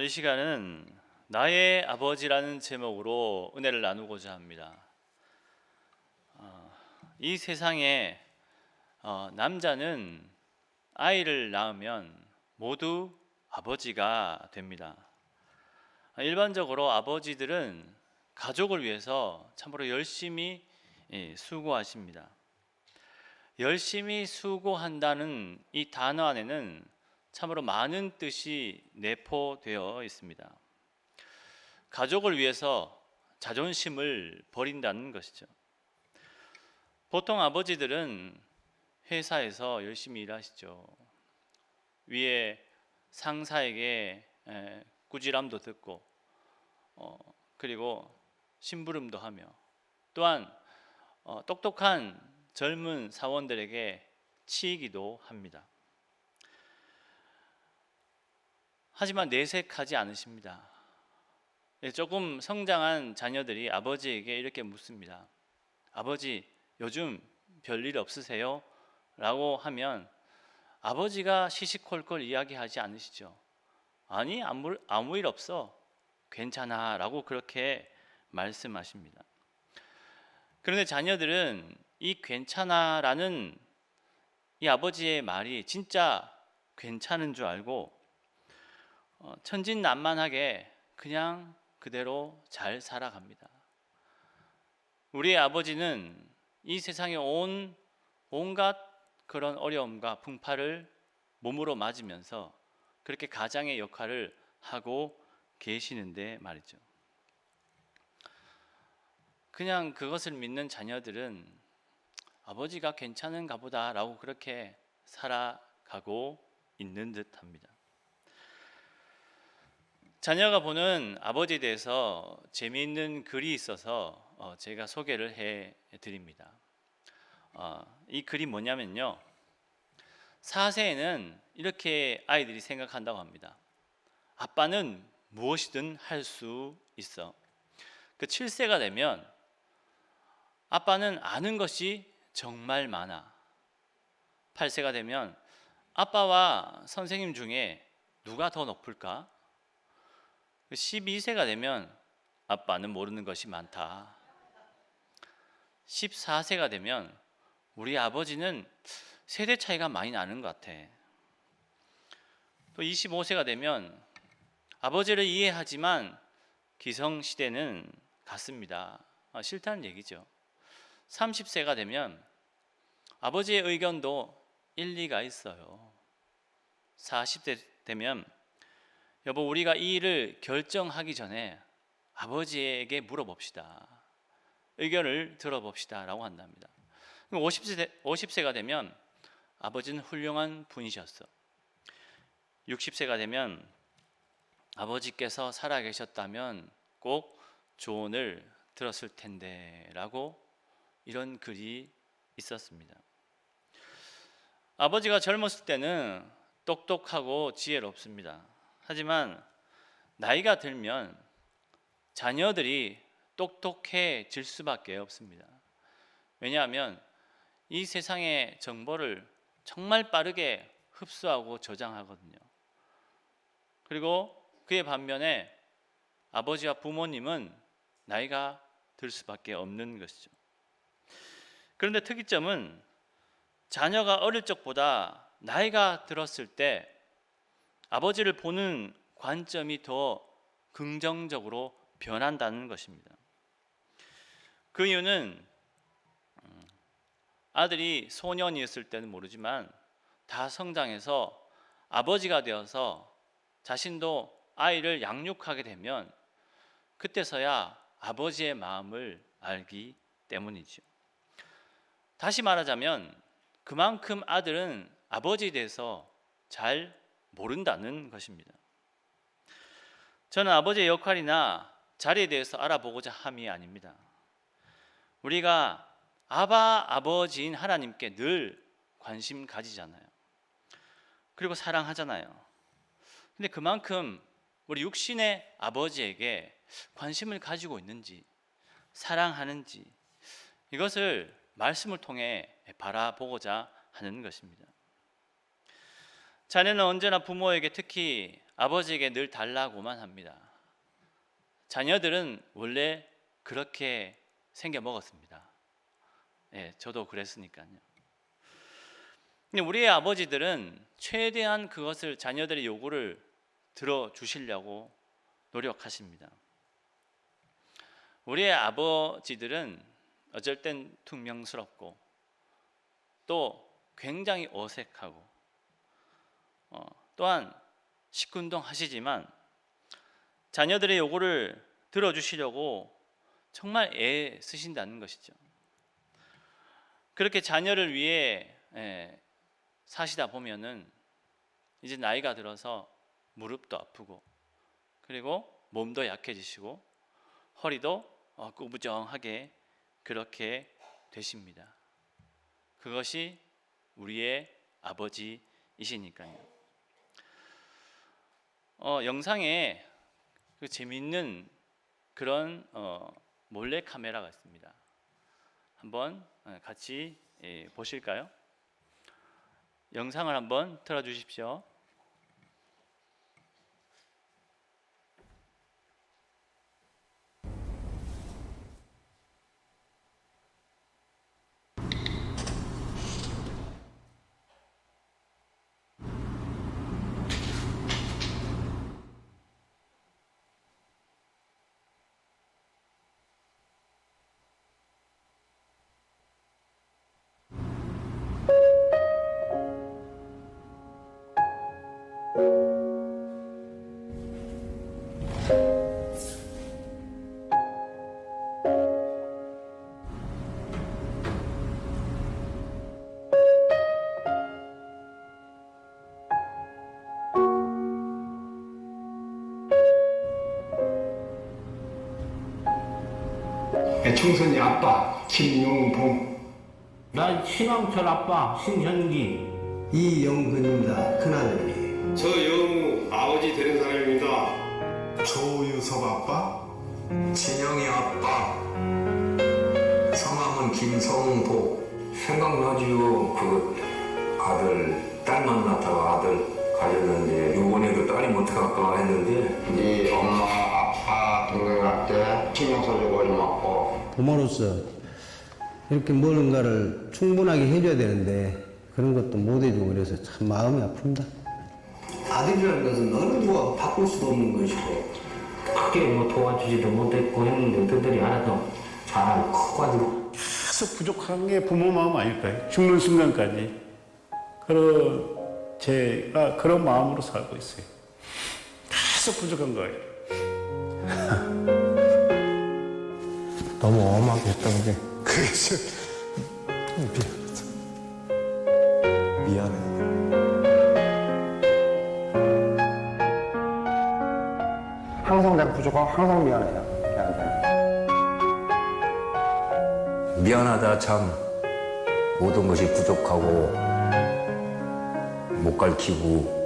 오늘 이 시간은 나의 아버지라는 제목으로 은혜를 나누고자 합니다. 이 세상에 남자는 아이를 낳으면 모두 아버지가 됩니다. 일반적으로 아버지들은 가족을 위해서 참으로 열심히 수고하십니다. 열심히 수고한다는 이 단어 안에는 참으로 많은 뜻이 내포되어 있습니다. 가족을 위해서 자존심을 버린다는 것이죠. 보통 아버지들은 회사에서 열심히 일하시죠. 위에 상사에게 꾸지람도 듣고 그리고 심부름도 하며 또한 똑똑한 젊은 사원들에게 치이기도 합니다. 하지만 내색하지 않으십니다. 조금 성장한 자녀들이 아버지에게 이렇게 묻습니다. 아버지, 요즘 별일 없으세요? 라고 하면 아버지가 시시콜콜 이야기하지 않으시죠. 아니, 아무 일 없어. 괜찮아. 라고 그렇게 말씀하십니다. 그런데 자녀들은 이 괜찮아 라는 이 아버지의 말이 진짜 괜찮은 줄 알고 천진난만하게 그냥 그대로 잘 살아갑니다. 우리의 아버지는 이 세상에 온갖 그런 어려움과 풍파를 몸으로 맞으면서 그렇게 가장의 역할을 하고 계시는데 말이죠. 그냥 그것을 믿는 자녀들은 아버지가 괜찮은가 보다라고 그렇게 살아가고 있는 듯합니다. 자녀가 보는 아버지에 대해서 재미있는 글이 있어서 제가 소개를 해드립니다. 이 글이 뭐냐면요, 4세에는 이렇게 아이들이 생각한다고 합니다. 아빠는 무엇이든 할 수 있어. 그 7세가 되면 아빠는 아는 것이 정말 많아. 8세가 되면 아빠와 선생님 중에 누가 더 높을까? 12세가 되면 아빠는 모르는 것이 많다. 14세가 되면 우리 아버지는 세대 차이가 많이 나는 것 같아. 또 25세가 되면 아버지를 이해하지만 기성시대는 같습니다. 싫다는 얘기죠. 30세가 되면 아버지의 의견도 일리가 있어요. 40세 되면 여보, 우리가 이 일을 결정하기 전에 아버지에게 물어봅시다. 의견을 들어봅시다 라고 한답니다. 50세가 되면 아버지는 훌륭한 분이셨어. 60세가 되면 아버지께서 살아계셨다면 꼭 조언을 들었을 텐데 라고 이런 글이 있었습니다. 아버지가 젊었을 때는 똑똑하고 지혜롭습니다. 하지만 나이가 들면 자녀들이 똑똑해질 수밖에 없습니다. 왜냐하면 이 세상의 정보를 정말 빠르게 흡수하고 저장하거든요. 그리고 그의 반면에 아버지와 부모님은 나이가 들 수밖에 없는 것이죠. 그런데 특이점은 자녀가 어릴 적보다 나이가 들었을 때 아버지를 보는 관점이 더 긍정적으로 변한다는 것입니다. 그 이유는 아들이 소년이었을 때는 모르지만 다 성장해서 아버지가 되어서 자신도 아이를 양육하게 되면 그때서야 아버지의 마음을 알기 때문이죠. 다시 말하자면 그만큼 아들은 아버지에 대해서 잘 모른다는 것입니다. 저는 아버지의 역할이나 자리에 대해서 알아보고자 함이 아닙니다. 우리가 아버지인 하나님께 늘 관심 가지잖아요. 그리고 사랑하잖아요. 근데 그만큼 우리 육신의 아버지에게 관심을 가지고 있는지, 사랑하는지, 이것을 말씀을 통해 바라보고자 하는 것입니다. 자녀는 언제나 부모에게, 특히 아버지에게 늘 달라고만 합니다. 자녀들은 원래 그렇게 생겨 먹었습니다. 예, 저도 그랬으니까요. 근데 우리의 아버지들은 최대한 그것을 자녀들의 요구를 들어주시려고 노력하십니다. 우리의 아버지들은 어쩔 땐 퉁명스럽고 또 굉장히 어색하고 또한 시큰둥하시지만 자녀들의 요구를 들어주시려고 정말 애쓰신다는 것이죠. 그렇게 자녀를 위해 사시다 보면은 이제 나이가 들어서 무릎도 아프고 그리고 몸도 약해지시고 허리도 꾸부정하게 그렇게 되십니다. 그것이 우리의 아버지이시니까요. 영상에 그 재미있는 그런 몰래 카메라가 있습니다. 한번 같이 보실까요? 영상을 한번 틀어 주십시오. 총선이 아빠 김용봉, 난 신왕철 아빠 신현기. 이영근입니다. 큰아들이. 저 영우 아버지 되는 사람입니다. 조유섭 아빠, 진영이 아빠. 성함은 김성복. 생각나지요. 그 아들, 딸 만났다가 아들 가졌는데 요번에도 딸이 못 갈까 했는데 네 엄마 아빠 동생한테 신경 써주고 고맙고 부모로서 이렇게 뭔가를 충분하게 해줘야 되는데 그런 것도 못 해주고 그래서 참 마음이 아픕니다. 아들이라는 것은 어느 누가 바꿀 수도 없는 것이고 크게 뭐 도와주지도 못했고 했는데 그들이 알아서 잘 커가지고 계속 부족한 게 부모 마음 아닐까요? 죽는 순간까지 제가 그런 마음으로 살고 있어요. 계속 부족한 거예요. 너무 엄하게 했던 게 그래서 미안해. 항상 내가 부족하고 항상 미안해요. 걔한테. 미안하다 참. 모든 것이 부족하고 못 가르치고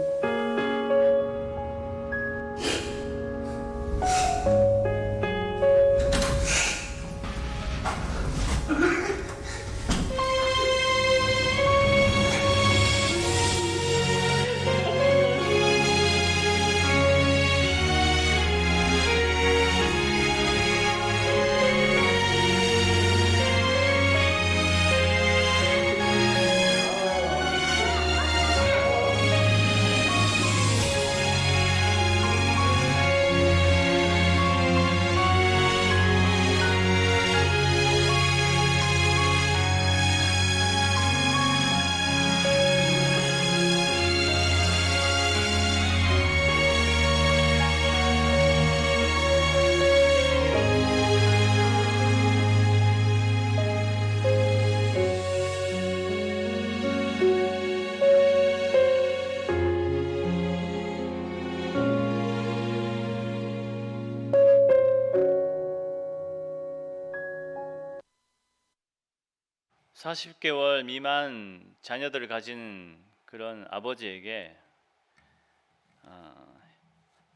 사십 개월 미만 자녀들을 가진 그런 아버지에게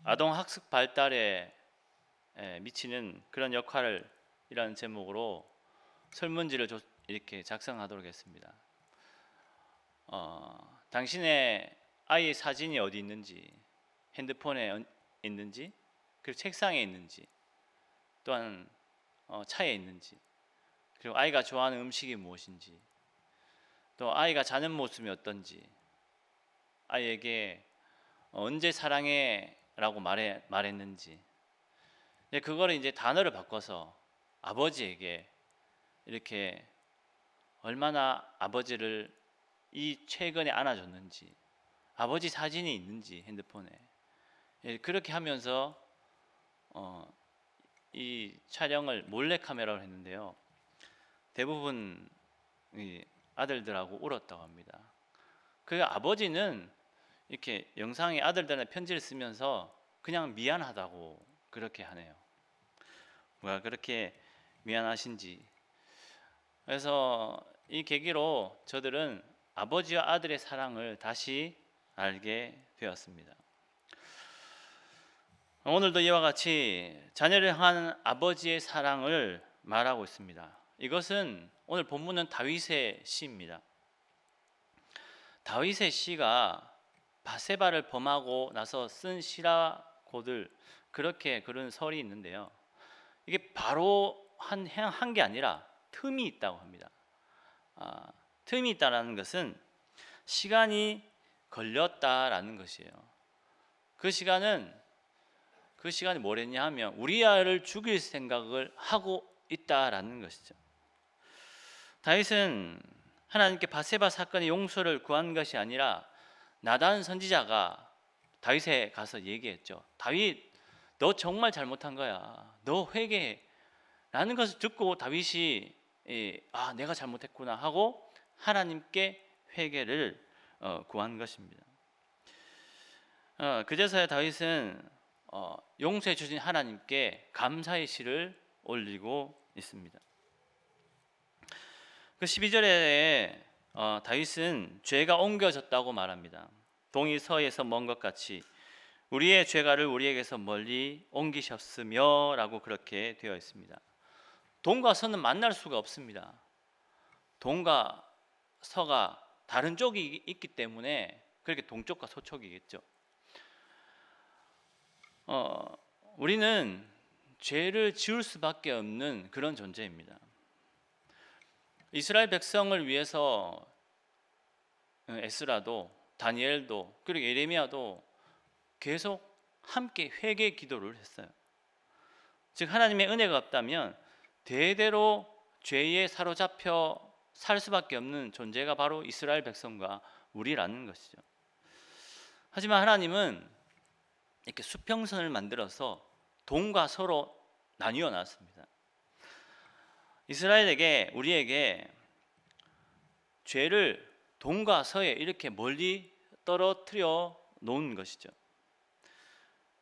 아동 학습 발달에 미치는 그런 역할이라는 제목으로 설문지를 이렇게 작성하도록 했습니다. 당신의 아이의 사진이 어디 있는지, 핸드폰에 있는지, 그리고 책상에 있는지, 또한 차에 있는지, 그리고 아이가 좋아하는 음식이 무엇인지, 또 아이가 자는 모습이 어떤지, 아이에게 언제 사랑해 라고 말했는지, 그거를 이제 단어를 바꿔서 아버지에게 이렇게 얼마나 아버지를 최근에 안아줬는지, 아버지 사진이 있는지 핸드폰에, 그렇게 하면서 이 촬영을 몰래 카메라로 했는데요. 대부분 이 아들들하고 울었다고 합니다. 그 아버지는 이렇게 영상에 아들들한테 편지를 쓰면서 그냥 미안하다고 그렇게 하네요. 뭐가 그렇게 미안하신지. 그래서 이 계기로 저들은 아버지와 아들의 사랑을 다시 알게 되었습니다. 오늘도 이와 같이 자녀를 향한 아버지의 사랑을 말하고 있습니다. 이것은 오늘 본문은 다윗의 시입니다. 다윗의 시가 바세바를 범하고 나서 쓴 시라고들 그렇게 그런 설이 있는데요. 이게 바로 한 게 아니라 틈이 있다고 합니다. 틈이 있다라는 것은 시간이 걸렸다라는 것이에요. 그 시간이 뭐랬냐 하면 우리아를 죽일 생각을 하고 있다라는 것이죠. 다윗은 하나님께 바세바 사건의 용서를 구한 것이 아니라 나단 선지자가 다윗에 가서 얘기했죠. 다윗, 너 정말 잘못한 거야. 너 회개해. 라는 것을 듣고 다윗이 내가 잘못했구나 하고 하나님께 회개를 구한 것입니다. 그제서야 다윗은 용서해 주신 하나님께 감사의 시를 올리고 있습니다. 그 12절에 다윗은 죄가 옮겨졌다고 말합니다. 동이 서에서 먼 것 같이 우리의 죄가를 우리에게서 멀리 옮기셨으며 라고 그렇게 되어 있습니다. 동과 서는 만날 수가 없습니다. 동과 서가 다른 쪽이 있기 때문에 그렇게 동쪽과 서쪽이겠죠. 우리는 죄를 지을 수밖에 없는 그런 존재입니다. 이스라엘 백성을 위해서 에스라도 다니엘도 그리고 예레미야도 계속 함께 회개 기도를 했어요. 즉 하나님의 은혜가 없다면 대대로 죄에 사로잡혀 살 수밖에 없는 존재가 바로 이스라엘 백성과 우리라는 것이죠. 하지만 하나님은 이렇게 수평선을 만들어서 동과 서로 나뉘어 놨습니다. 이스라엘에게 우리에게 죄를 동과 서에 이렇게 멀리 떨어뜨려 놓은 것이죠.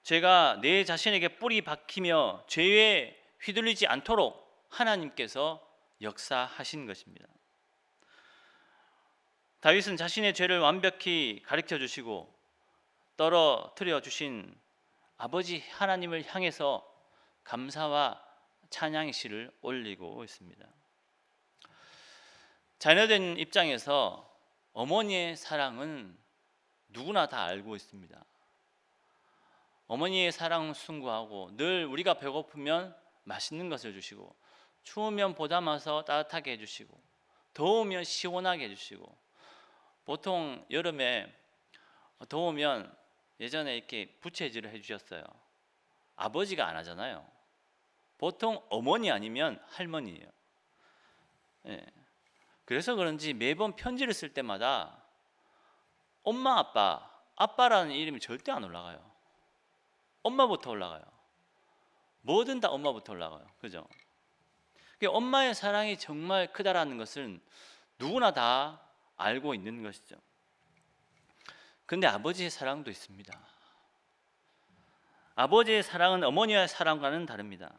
죄가 내 자신에게 뿌리 박히며 죄에 휘둘리지 않도록 하나님께서 역사하신 것입니다. 다윗은 자신의 죄를 완벽히 가르쳐 주시고 떨어뜨려 주신 아버지 하나님을 향해서 감사와 찬양의 시를 올리고 있습니다. 자녀된 입장에서 어머니의 사랑은 누구나 다 알고 있습니다. 어머니의 사랑은 숭고하고 늘 우리가 배고프면 맛있는 것을 주시고 추우면 보담아서 따뜻하게 해주시고 더우면 시원하게 해주시고 보통 여름에 더우면 예전에 이렇게 부채질을 해주셨어요. 아버지가 안 하잖아요. 보통 어머니 아니면 할머니예요. 그래서 그런지 매번 편지를 쓸 때마다 엄마, 아빠라는 이름이 절대 안 올라가요. 엄마부터 올라가요. 뭐든 다 엄마부터 올라가요. 그죠? 엄마의 사랑이 정말 크다라는 것은 누구나 다 알고 있는 것이죠. 근데 아버지의 사랑도 있습니다. 아버지의 사랑은 어머니의 사랑과는 다릅니다.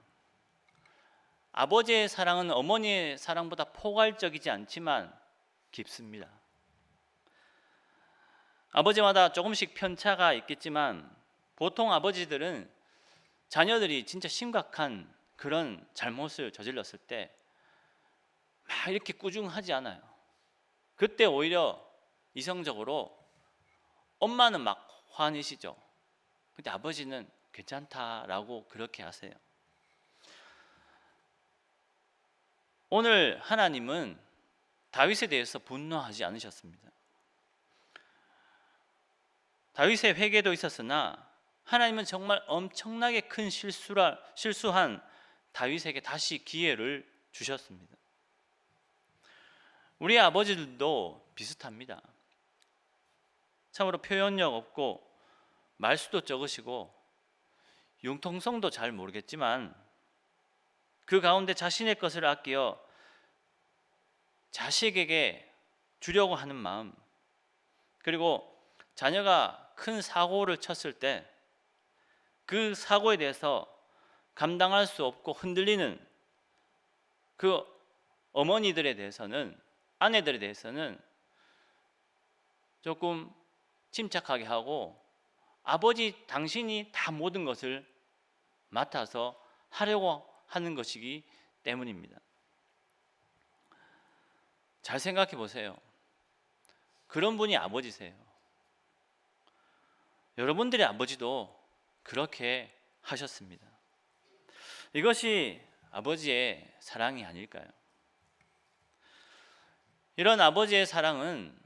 아버지의 사랑은 어머니의 사랑보다 포괄적이지 않지만 깊습니다. 아버지마다 조금씩 편차가 있겠지만 보통 아버지들은 자녀들이 진짜 심각한 그런 잘못을 저질렀을 때 막 이렇게 꾸중하지 않아요. 그때 오히려 이성적으로 엄마는 막 화내시죠. 근데 아버지는 괜찮다라고 그렇게 하세요. 오늘 하나님은 다윗에 대해서 분노하지 않으셨습니다. 다윗의 회개도 있었으나 하나님은 정말 엄청나게 큰 실수한 다윗에게 다시 기회를 주셨습니다. 우리 아버지들도 비슷합니다. 참으로 표현력 없고 말수도 적으시고 융통성도 잘 모르겠지만 그 가운데 자신의 것을 아끼어 자식에게 주려고 하는 마음, 그리고 자녀가 큰 사고를 쳤을 때 그 사고에 대해서 감당할 수 없고 흔들리는 그 어머니들에 대해서는, 아내들에 대해서는 조금 침착하게 하고 아버지 당신이 다 모든 것을 맡아서 하려고 하는 것이기 때문입니다. 잘 생각해 보세요. 그런 분이 아버지세요. 여러분들의 아버지도 그렇게 하셨습니다. 이것이 아버지의 사랑이 아닐까요? 이런 아버지의 사랑은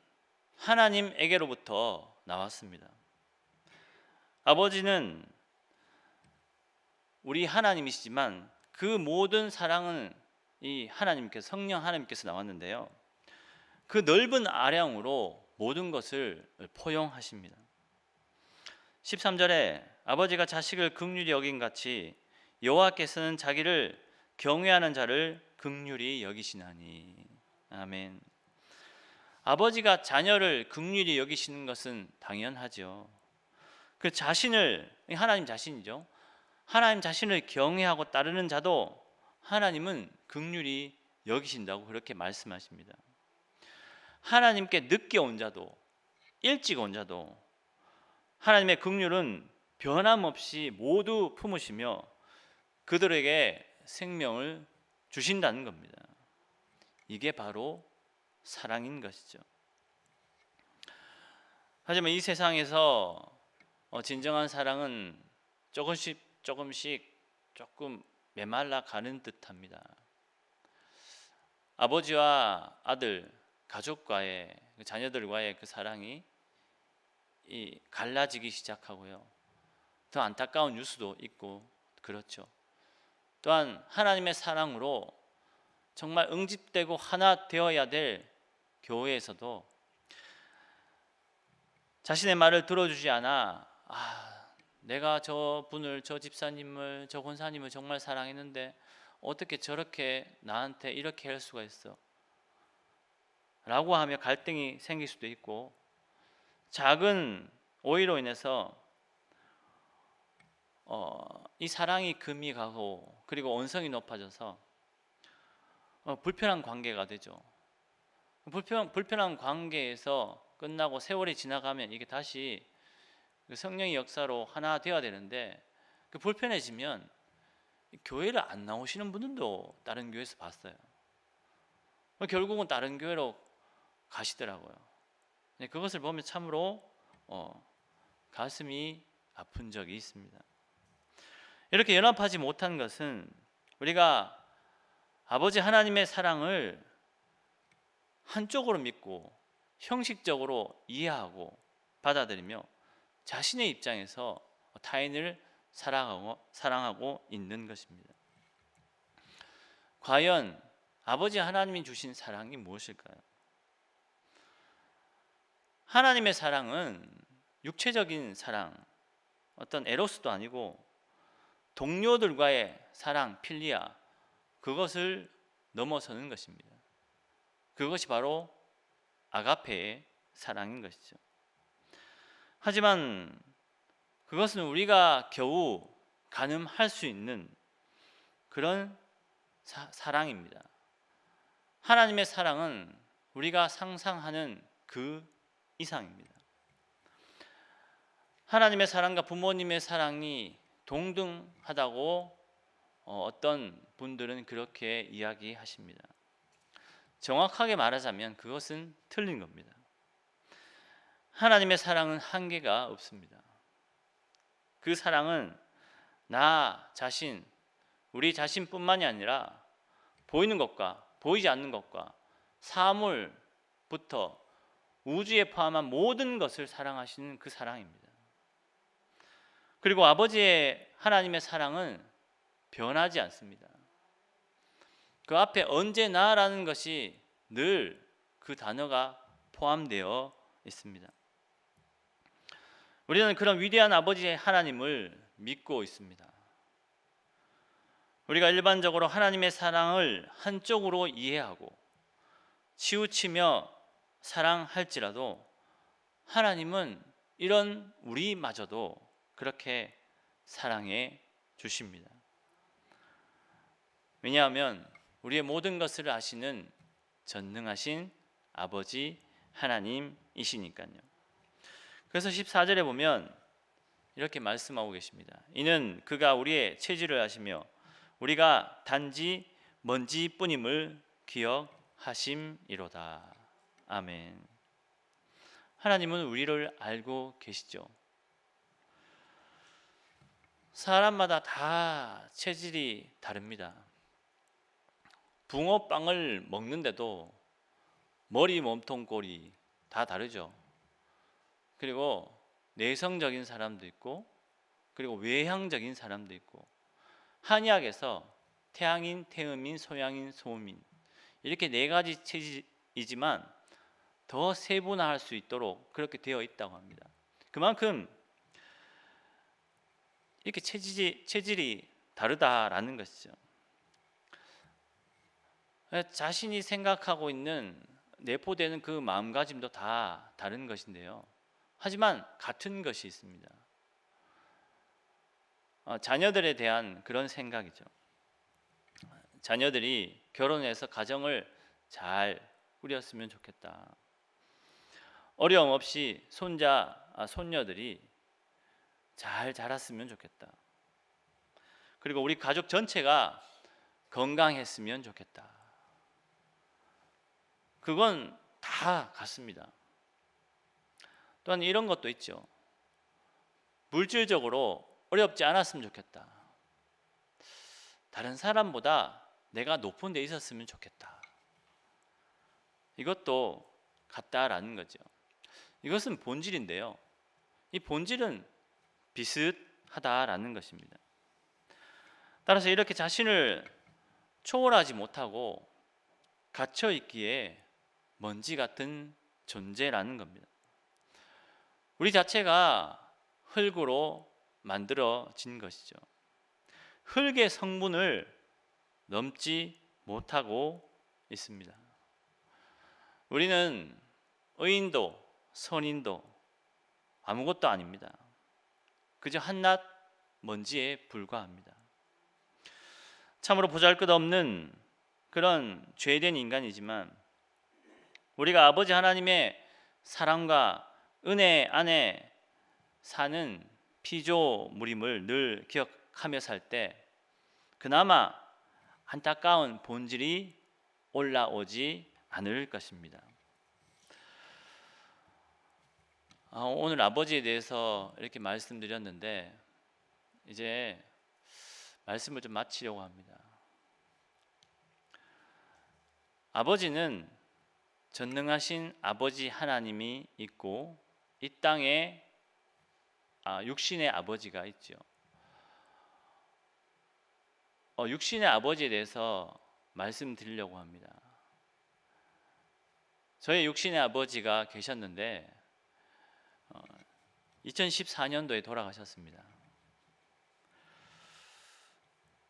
하나님에게로부터 나왔습니다. 아버지는 우리 하나님이시지만 그 모든 사랑은 이 하나님께서, 성령 하나님께서 나왔는데요, 그 넓은 아량으로 모든 것을 포용하십니다. 13절에 아버지가 자식을 긍휼히 여긴 같이 여호와께서는 자기를 경외하는 자를 긍휼히 여기시나니. 아멘. 아버지가 자녀를 긍휼히 여기시는 것은 당연하죠. 그 자신을, 하나님 자신이죠, 하나님 자신을 경외하고 따르는 자도 하나님은 긍휼히 여기신다고 그렇게 말씀하십니다. 하나님께 늦게 온 자도 일찍 온 자도 하나님의 긍휼은 변함없이 모두 품으시며 그들에게 생명을 주신다는 겁니다. 이게 바로 사랑인 것이죠. 하지만 이 세상에서 진정한 사랑은 조금씩 조금 메말라 가는 듯합니다. 아버지와 아들, 가족과의, 자녀들과의 그 사랑이 갈라지기 시작하고요. 더 안타까운 뉴스도 있고 그렇죠. 또한 하나님의 사랑으로 정말 응집되고 하나 되어야 될 교회에서도 자신의 말을 들어주지 않아, 내가 저 분을, 저 집사님을, 저 권사님을 정말 사랑했는데 어떻게 저렇게 나한테 이렇게 할 수가 있어? 라고 하며 갈등이 생길 수도 있고, 작은 오해로 인해서 이 사랑이 금이 가고 그리고 언성이 높아져서 불편한 관계가 되죠. 불편한 관계에서 끝나고 세월이 지나가면 이게 다시 성령의 역사로 하나 되어야 되는데, 그 불편해지면 교회를 안 나오시는 분들도 다른 교회에서 봤어요. 결국은 다른 교회로 가시더라고요. 그것을 보면 참으로 가슴이 아픈 적이 있습니다. 이렇게 연합하지 못한 것은 우리가 아버지 하나님의 사랑을 한쪽으로 믿고 형식적으로 이해하고 받아들이며 자신의 입장에서 타인을 사랑하고 있는 것입니다. 과연 아버지 하나님이 주신 사랑이 무엇일까요? 하나님의 사랑은 육체적인 사랑, 어떤 에로스도 아니고 동료들과의 사랑, 필리아, 그것을 넘어서는 것입니다. 그것이 바로 아가페의 사랑인 것이죠. 하지만 그것은 우리가 겨우 가늠할 수 있는 그런 사랑입니다. 하나님의 사랑은 우리가 상상하는 그 이상입니다. 하나님의 사랑과 부모님의 사랑이 동등하다고 어떤 분들은 그렇게 이야기하십니다. 정확하게 말하자면 그것은 틀린 겁니다. 하나님의 사랑은 한계가 없습니다. 그 사랑은 나 자신, 우리 자신뿐만이 아니라 보이는 것과 보이지 않는 것과 사물부터 우주에 포함한 모든 것을 사랑하시는 그 사랑입니다. 그리고 아버지의 하나님의 사랑은 변하지 않습니다. 그 앞에 언제나라는 것이 늘 그 단어가 포함되어 있습니다. 우리는 그런 위대한 아버지의 하나님을 믿고 있습니다. 우리가 일반적으로 하나님의 사랑을 한쪽으로 이해하고 치우치며 사랑할지라도 하나님은 이런 우리마저도 그렇게 사랑해 주십니다. 왜냐하면 우리의 모든 것을 아시는 전능하신 아버지 하나님이시니까요. 그래서 14절에 보면 이렇게 말씀하고 계십니다. 이는 그가 우리의 체질을 아시며 우리가 단지 먼지뿐임을 기억하심이로다. 아멘. 하나님은 우리를 알고 계시죠. 사람마다 다 체질이 다릅니다. 붕어빵을 먹는데도 머리, 몸통, 꼬리 다 다르죠. 그리고 내성적인 사람도 있고, 그리고 외향적인 사람도 있고, 한의학에서 태양인, 태음인, 소양인, 소음인 이렇게 네 가지 체질이지만 더 세분화할 수 있도록 그렇게 되어 있다고 합니다. 그만큼 이렇게 체질이 다르다라는 것이죠. 자신이 생각하고 있는 내포되는 그 마음가짐도 다 다른 것인데요. 하지만 같은 것이 있습니다. 자녀들에 대한 그런 생각이죠. 자녀들이 결혼해서 가정을 잘 꾸렸으면 좋겠다. 어려움 없이 손녀들이 잘 자랐으면 좋겠다. 그리고 우리 가족 전체가 건강했으면 좋겠다. 그건 다 같습니다. 또한 이런 것도 있죠. 물질적으로 어렵지 않았으면 좋겠다. 다른 사람보다 내가 높은 데 있었으면 좋겠다. 이것도 같다라는 거죠. 이것은 본질인데요. 이 본질은 비슷하다라는 것입니다. 따라서 이렇게 자신을 초월하지 못하고 갇혀 있기에 먼지 같은 존재라는 겁니다. 우리 자체가 흙으로 만들어진 것이죠. 흙의 성분을 넘지 못하고 있습니다. 우리는 의인도 선인도 아무것도 아닙니다. 그저 한낱 먼지에 불과합니다. 참으로 보잘것없는 그런 죄된 인간이지만 우리가 아버지 하나님의 사랑과 은혜 안에 사는 피조물임을 늘 기억하며 살 때 그나마 안타까운 본질이 올라오지 않을 것입니다. 오늘 아버지에 대해서 이렇게 말씀드렸는데 이제 말씀을 좀 마치려고 합니다. 아버지는 전능하신 아버지 하나님이 있고 이 땅에 육신의 아버지가 있죠. 육신의 아버지에 대해서 말씀드리려고 합니다. 저의 육신의 아버지가 계셨는데 2014년도에 돌아가셨습니다.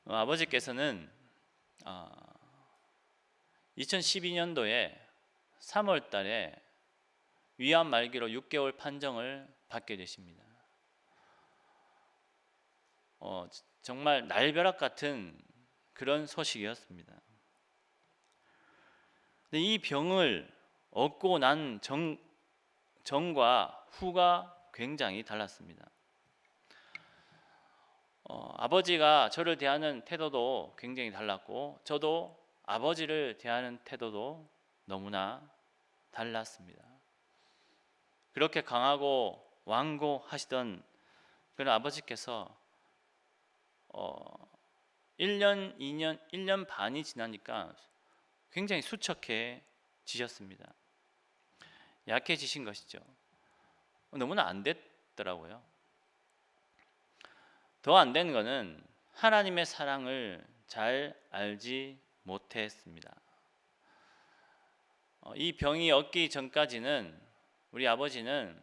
아버지께서는 2012년도에 3월 달에 위암 말기로 6개월 판정을 받게 되십니다. 정말 날벼락 같은 그런 소식이었습니다. 근데 이 병을 얻고 난 전과 후가 굉장히 달랐습니다. 아버지가 저를 대하는 태도도 굉장히 달랐고 저도 아버지를 대하는 태도도 너무나 달랐습니다. 그렇게 강하고 완고하시던 그런 아버지께서 1년, 2년, 1년 반이 지나니까 굉장히 수척해지셨습니다. 약해지신 것이죠. 너무나 안 됐더라고요. 더 안 된 거는 하나님의 사랑을 잘 알지 못했습니다. 이 병이 엇기 전까지는 우리 아버지는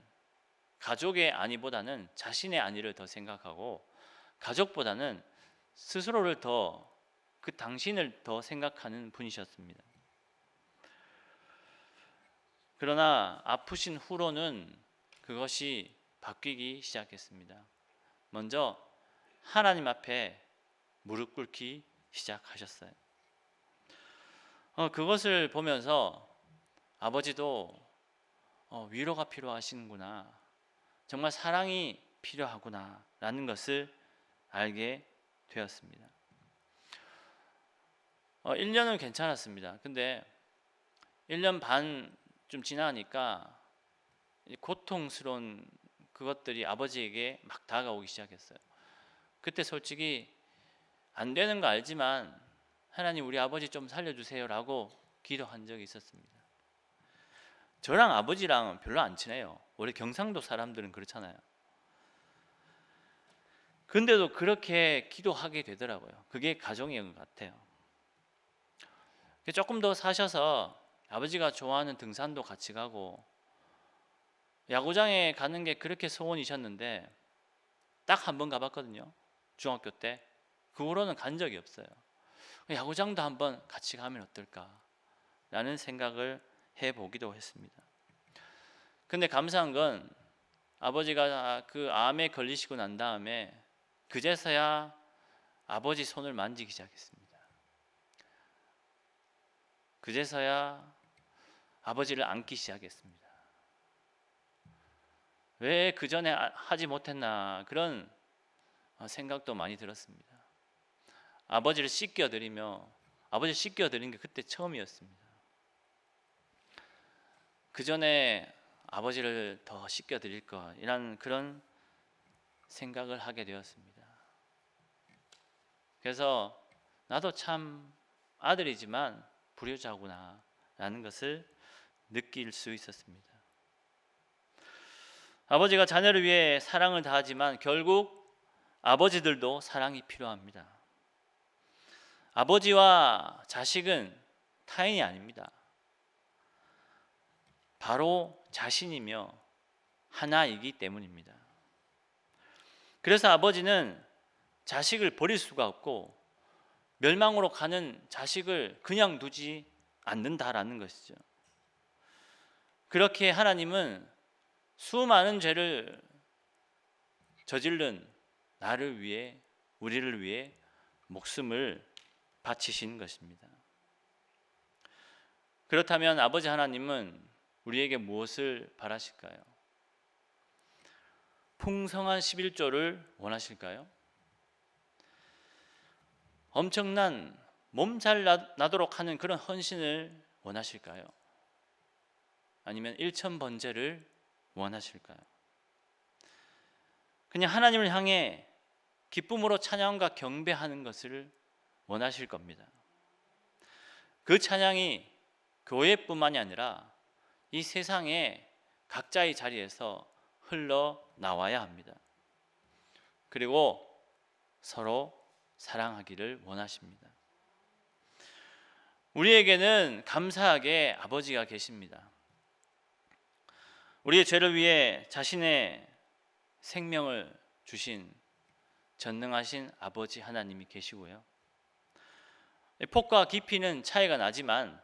가족의 안위보다는 자신의 안위를 더 생각하고 가족보다는 스스로를 더, 그 당신을 더 생각하는 분이셨습니다. 그러나 아프신 후로는 그것이 바뀌기 시작했습니다. 먼저 하나님 앞에 무릎 꿇기 시작하셨어요. 그것을 보면서 아버지도 위로가 필요하시는구나, 정말 사랑이 필요하구나 라는 것을 알게 되었습니다. 1년은 괜찮았습니다. 근데 1년 반 좀 지나니까 고통스러운 그것들이 아버지에게 막 다가오기 시작했어요. 그때 솔직히 안 되는 거 알지만 하나님 우리 아버지 좀 살려주세요 라고 기도한 적이 있었습니다. 저랑 아버지랑 별로 안 친해요. 원래 경상도 사람들은 그렇잖아요. 근데도 그렇게 기도하게 되더라고요. 그게 가정인 것 같아요. 조금 더 사셔서 아버지가 좋아하는 등산도 같이 가고 야구장에 가는 게 그렇게 소원이셨는데 딱 한 번 가봤거든요. 중학교 때. 그 후로는 간 적이 없어요. 야구장도 한번 같이 가면 어떨까라는 생각을 해보기도 했습니다. 근데 감사한 건 아버지가 그 암에 걸리시고 난 다음에 그제서야 아버지 손을 만지기 시작했습니다. 그제서야 아버지를 안기 시작했습니다. 왜 그 전에 하지 못했나 그런 생각도 많이 들었습니다. 아버지를 씻겨드리며 아버지를 씻겨드린 게 그때 처음이었습니다. 그 전에 아버지를 더 씻겨드릴 것 이란 그런 생각을 하게 되었습니다. 그래서 나도 참 아들이지만 불효자구나 라는 것을 느낄 수 있었습니다. 아버지가 자녀를 위해 사랑을 다하지만 결국 아버지들도 사랑이 필요합니다. 아버지와 자식은 타인이 아닙니다. 바로 자신이며 하나이기 때문입니다. 그래서 아버지는 자식을 버릴 수가 없고 멸망으로 가는 자식을 그냥 두지 않는다라는 것이죠. 그렇게 하나님은 수많은 죄를 저지른 나를 위해, 우리를 위해 목숨을 바치신 것입니다. 그렇다면 아버지 하나님은 우리에게 무엇을 바라실까요? 풍성한 11조를 원하실까요? 엄청난 몸 잘 나도록 하는 그런 헌신을 원하실까요? 아니면 일천번제를 원하실까요? 그냥 하나님을 향해 기쁨으로 찬양과 경배하는 것을 원하실 겁니다. 그 찬양이 교회뿐만이 아니라 이 세상에 각자의 자리에서 흘러나와야 합니다. 그리고 서로 사랑하기를 원하십니다. 우리에게는 감사하게 아버지가 계십니다. 우리의 죄를 위해 자신의 생명을 주신 전능하신 아버지 하나님이 계시고요. 폭과 깊이는 차이가 나지만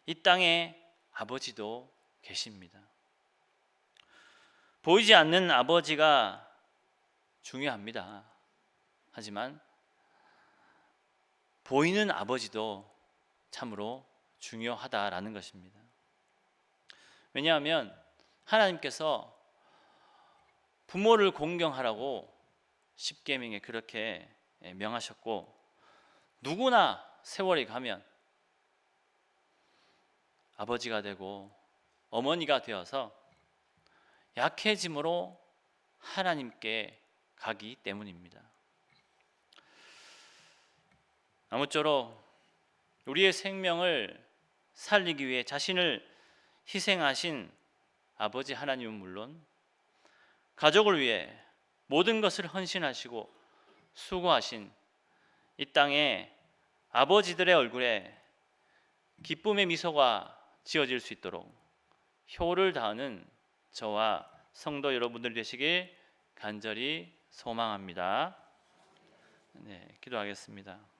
이 땅에 아버지도 계십니다. 보이지 않는 아버지가 중요합니다. 하지만 보이는 아버지도 참으로 중요하다라는 것입니다. 왜냐하면 하나님께서 부모를 공경하라고 십계명에 그렇게 명하셨고 누구나 세월이 가면 아버지가 되고 어머니가 되어서 약해짐으로 하나님께 가기 때문입니다. 아무쪼록 우리의 생명을 살리기 위해 자신을 희생하신 아버지 하나님은 물론 가족을 위해 모든 것을 헌신하시고 수고하신 이 땅의 아버지들의 얼굴에 기쁨의 미소가 지어질 수 있도록 효를 다하는 저와 성도 여러분들 되시길 간절히 소망합니다. 네, 기도하겠습니다.